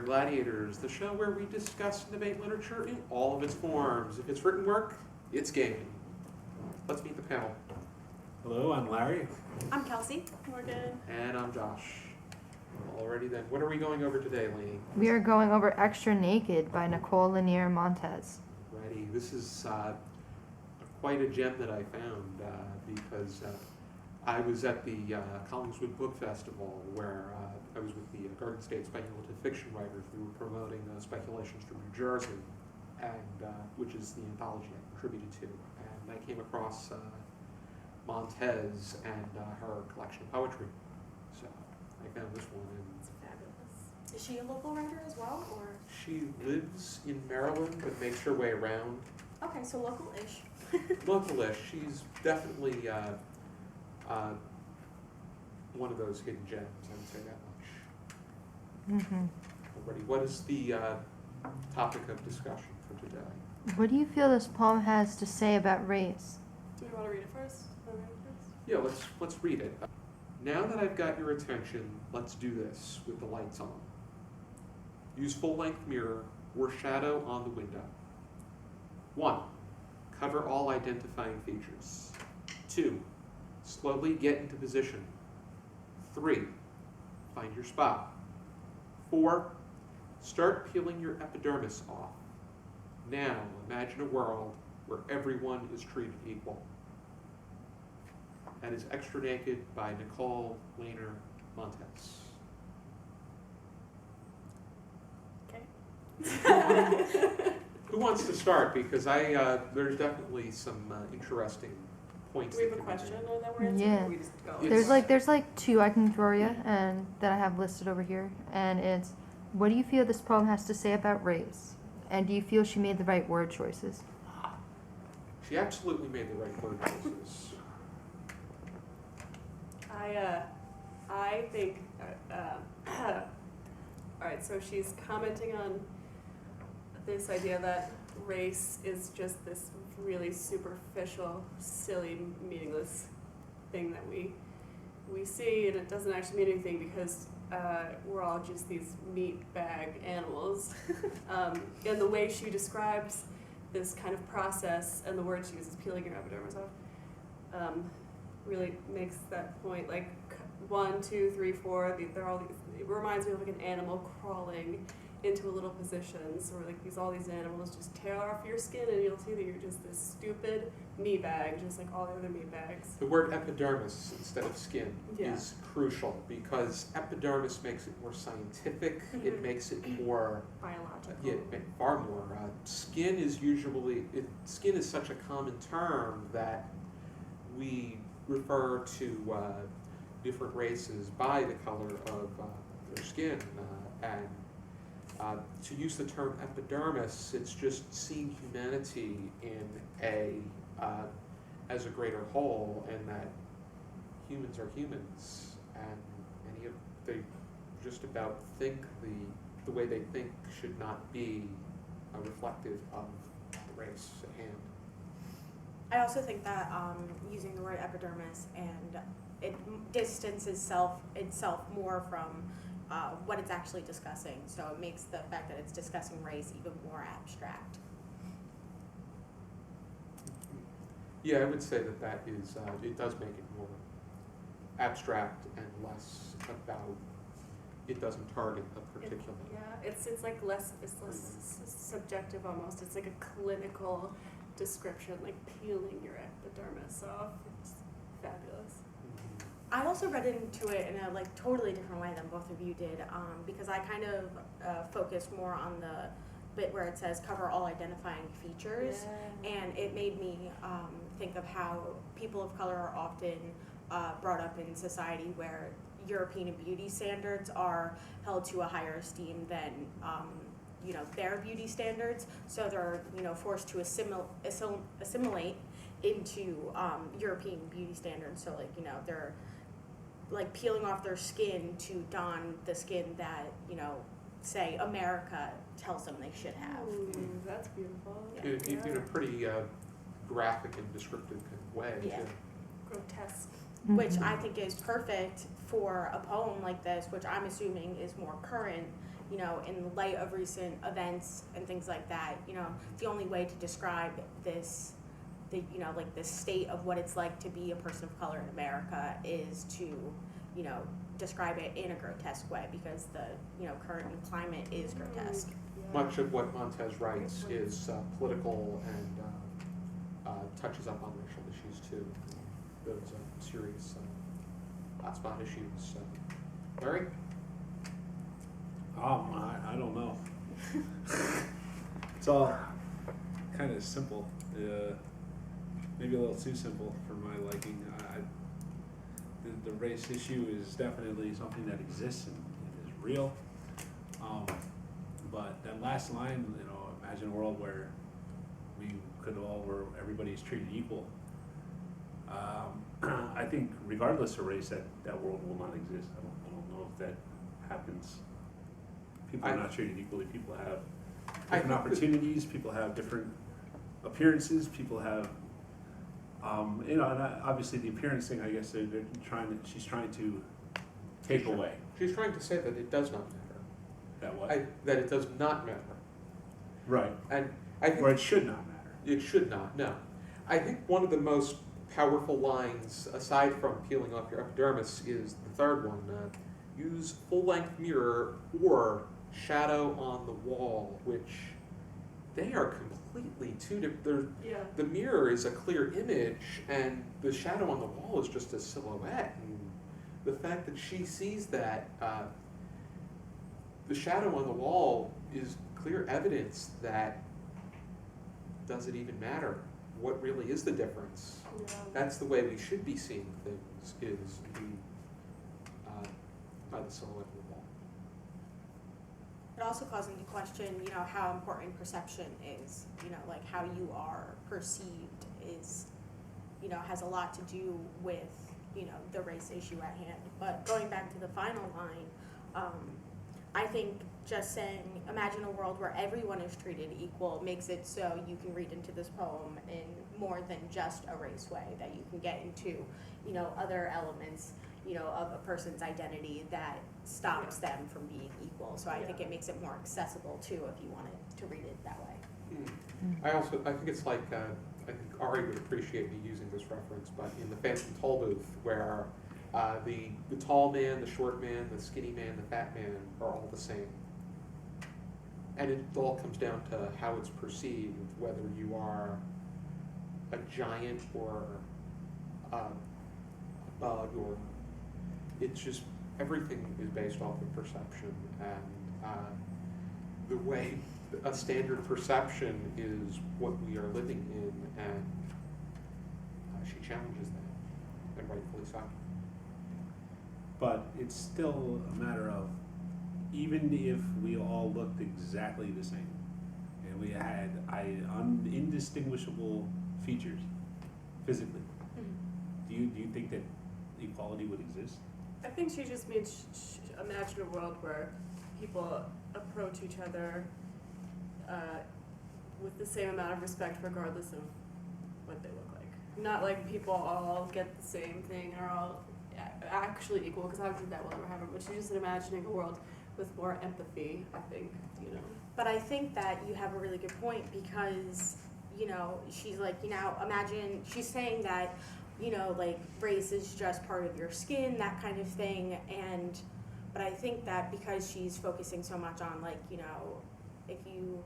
Gladiators, the show where we discuss and debate literature in all of its forms. If it's written work, it's gaming. Let's meet the panel. Hello, I'm Larry. I'm Kelsey. Morgen. And I'm Josh. Alrighty then. What are we going over today, Laney? We are going over Xtra Naked by Nicole Lanier Montez. Righty. This is quite a gem that I found because I was at the Collingswood Book Festival where I was with the Garden State Speculative Fiction Writers. We were promoting Speculations from New Jersey, and which is the anthology I contributed to. And I came across Montez and her collection of poetry. So I found this one. And It's fabulous. Is she a local writer as well, or? she lives in Maryland but makes her way around. Okay, so local-ish. Local-ish. She's definitely one of those hidden gems, I would say that much. Already, what is the topic of discussion for today? What do you feel this poem has to say about race? Do we want to read it first? Yeah, let's read it. Now that I've got your attention, let's do this with the lights on. Use full-length mirror or shadow on the window. 1. Cover all identifying features. 2. Slowly get into position. 3. Find your spot. 4. Start peeling your epidermis off. Now imagine a world where everyone is treated equal. That is Xtra Naked by Nicole Lanier Montez. Okay. Who wants to start? Because there's definitely some interesting points. Do we have a that can be question made. or that we're answering? Yeah. Or we just go? It's- There's like two I can throw you and that I have listed over here, and it's what do you feel this poem has to say about race, and do you feel she made the right word choices? She absolutely made the right word choices. I think, all right, so she's commenting on this idea that race is just this really superficial, silly, meaningless thing that we see, and it doesn't actually mean anything because we're all just these meat bag animals. And the way she describes this kind of process and the word she uses, peeling your epidermis off, really makes that point. Like 1, 2, 3, 4. They're all these. It reminds me of like an animal crawling into a little position. So we're like all these animals just tear off your skin, and you'll see that you're just this stupid meat bag, just like all the other meat bags. The word epidermis instead of skin Yeah. is crucial because epidermis makes it more scientific. It makes it more Biological. far more. Skin is usually skin is such a common term that we refer to different races by the color of their skin, and to use the term epidermis, it's just seeing humanity in as a greater whole, and that humans are humans, and they just about think the way they think should not be reflective of the race at hand. I also think that using the word epidermis and it distances itself more from what it's actually discussing. So it makes the fact that it's discussing race even more abstract. Yeah, I would say that is, it does make it more abstract and less about, it doesn't target a particular. It's like less subjective almost. It's like a clinical description, like peeling your epidermis off. It's fabulous. I also read into it in a like totally different way than both of you did, because I kind of focused more on the bit where it says cover all identifying features, and it made me think of how people of color are often brought up in society where European beauty standards are held to a higher esteem than their beauty standards, so they're forced to assimilate into European beauty standards. So they're like peeling off their skin to don the skin that say America tells them they should have. Ooh, that's beautiful. In a pretty graphic and descriptive kind of way. Yeah. Too. Grotesque. Which Mm-hmm. I think is perfect for a poem like this, which I'm assuming is more current, you know, in light of recent events and things like that, you know, the only way to describe this, you know, like the state of what it's like to be a person of color in America is to, you know, describe it in a grotesque way, because the, you know, current climate is grotesque. Much of what Montez writes is political and touches up on racial issues too. Those serious hotspot issues. Larry? I don't know. It's all kind of simple. Maybe a little too simple for my liking. The race issue is definitely something that exists and is real. But that last line, you know, imagine a world where where everybody's treated equal. I think regardless of race, that world will not exist. I don't know if that happens. People are not treated equally. People have different opportunities. People have different appearances. People have, you know, and obviously the appearance thing, I guess she's trying to take away. She's trying to say that it does not matter. That what? That it does not matter. Right. And I think or it should not matter. It should not, no. I think one of the most powerful lines, aside from peeling off your epidermis, is the third one. Use full-length mirror or shadow on the wall, which they are completely two different. The mirror is a clear image, and the shadow on the wall is just a silhouette. And the fact that she sees that, the shadow on the wall is clear evidence that does it even matter? What really is the difference? Yeah. That's the way we should be seeing things, is by the silhouette of the wall. It also calls into question, you know, how important perception is, you know, like how you are perceived is, you know, has a lot to do with, you know, the race issue at hand. But going back to the final line, I think just saying, imagine a world where everyone is treated equal makes it so you can read into this poem in more than just a race way, that you can get into, you know, other elements, you know, of a person's identity that stops them from being equal. So I think it makes it more accessible too if you wanted to read it that way. I think it's like, I think Ari would appreciate me using this reference, but in the Phantom Toll Booth, where the tall man, the short man, the skinny man, the fat man are all the same. And it all comes down to how it's perceived, whether you are a giant or a bug, or it's just, everything is based off of perception. And the way a standard perception is what we are living in, and she challenges that, and rightfully so. But it's still a matter of, even if we all looked exactly the same and we had indistinguishable features physically, do you think that equality would exist? I think she just means imagine a world where people approach each other with the same amount of respect regardless of what they look like. Not like people all get the same thing or all actually equal, because I don't think that will ever happen, but she's just imagining a world with more empathy, I think, you know. But I think that you have a really good point, because, you know, she's like, you know, imagine, she's saying that, you know, like, race is just part of your skin, that kind of thing, and, but I think that because she's focusing so much on, like, you know, if you,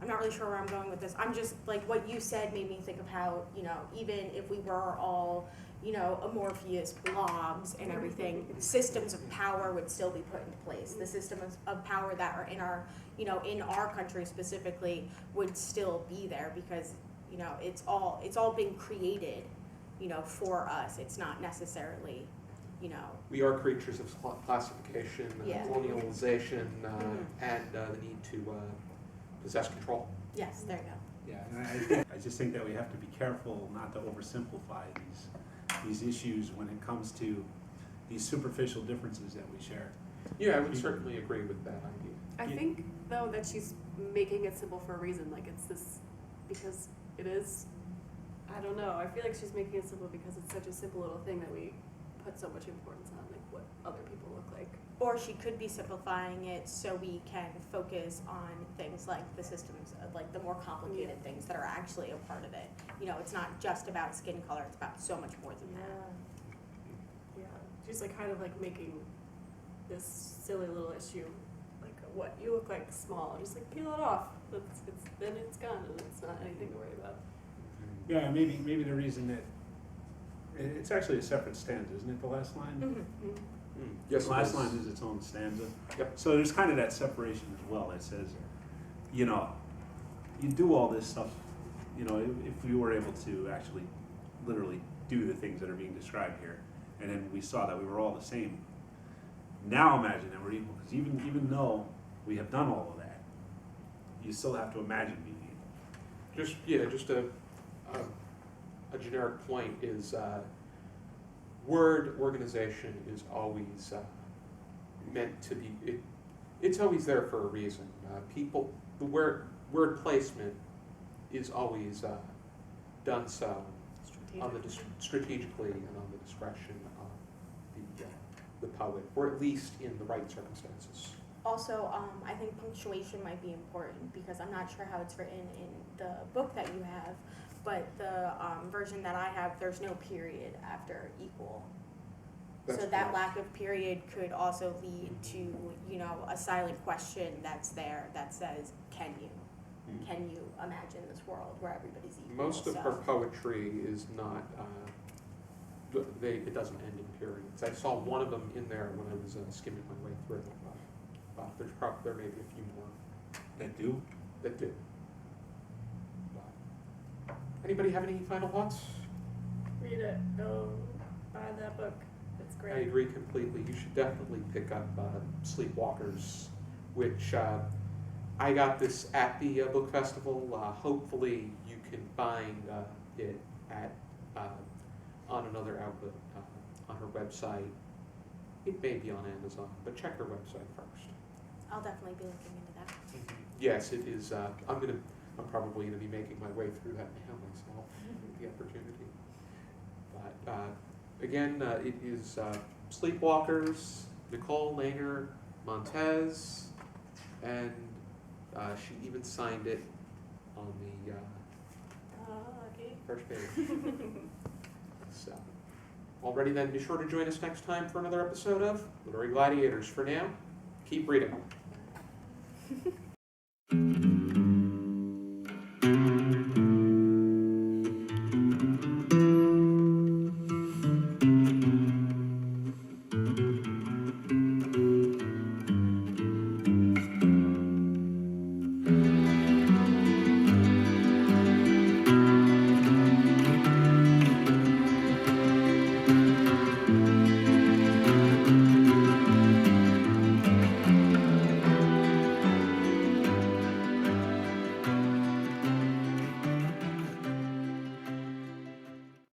I'm not really sure where I'm going with this, I'm just, like, what you said made me think of how, you know, even if we were all, you know, amorphous blobs and everything, systems of power would still be put into place. The systems of power that are in our, you know, in our country specifically would still be there, because, you know, it's all being created, you know, for us. It's not necessarily, you know. We are creatures of classification, colonialization, and the need to possess control. Yes, there you go. Yeah, and I just think that we have to be careful not to oversimplify these issues when it comes to these superficial differences that we share. Yeah, I would certainly agree with that idea. I think, though, that she's making it simple for a reason. Like, it's this, because it is, I don't know, I feel like she's making it simple because it's such a simple little thing that we put so much importance on, like what other people look like. Or she could be simplifying it so we can focus on things like the systems, like the more complicated things that are actually a part of it. You know, it's not just about skin color, it's about so much more than that. Yeah. She's like kind of like making this silly little issue, like what you look like small, just like peel it off. Then it's gone and it's not anything to worry about. Yeah, maybe the reason that, it's actually a separate stanza, isn't it, the last line? Mm-hmm. Yes, The last line is its own stanza. Yep. So there's kind of that separation as well that says, you know, you do all this stuff, you know, if we were able to actually literally do the things that are being described here, and then we saw that we were all the same. Now imagine that we're equal, because even though we have done all of that, you still have to imagine being equal. Just a generic point is word organization is always meant to be. It's always there for a reason. The word placement is always done so on the strategically and on the discretion of the poet, or at least in the right circumstances. Also, I think punctuation might be important because I'm not sure how it's written in the book that you have, but the version that I have, there's no period after equal. That's So that correct. lack of period could also lead to, you know, a silent question that's there that says, can you imagine this world where everybody's equal? Most of So- her poetry is not. It doesn't end in periods. I saw one of them in there when I was skimming my way through. There may be a few more That do? that do. Anybody have any final thoughts? Read it. Go buy that book. It's I great. agree completely. You should definitely pick up Sleepwalkers, which I got this at the book festival. Hopefully you can find it at on another outlet on her website. It may be on Amazon, but check her website first. I'll definitely be looking into that. Yes, it is. I'm probably gonna be making my way through that now myself, with the opportunity. But again, it is Sleepwalkers, Nicole Lanier Montez, and she even signed it on the Okay. first page. So, alrighty then, be sure to join us next time for another episode of Literary Gladiators. For now, keep reading.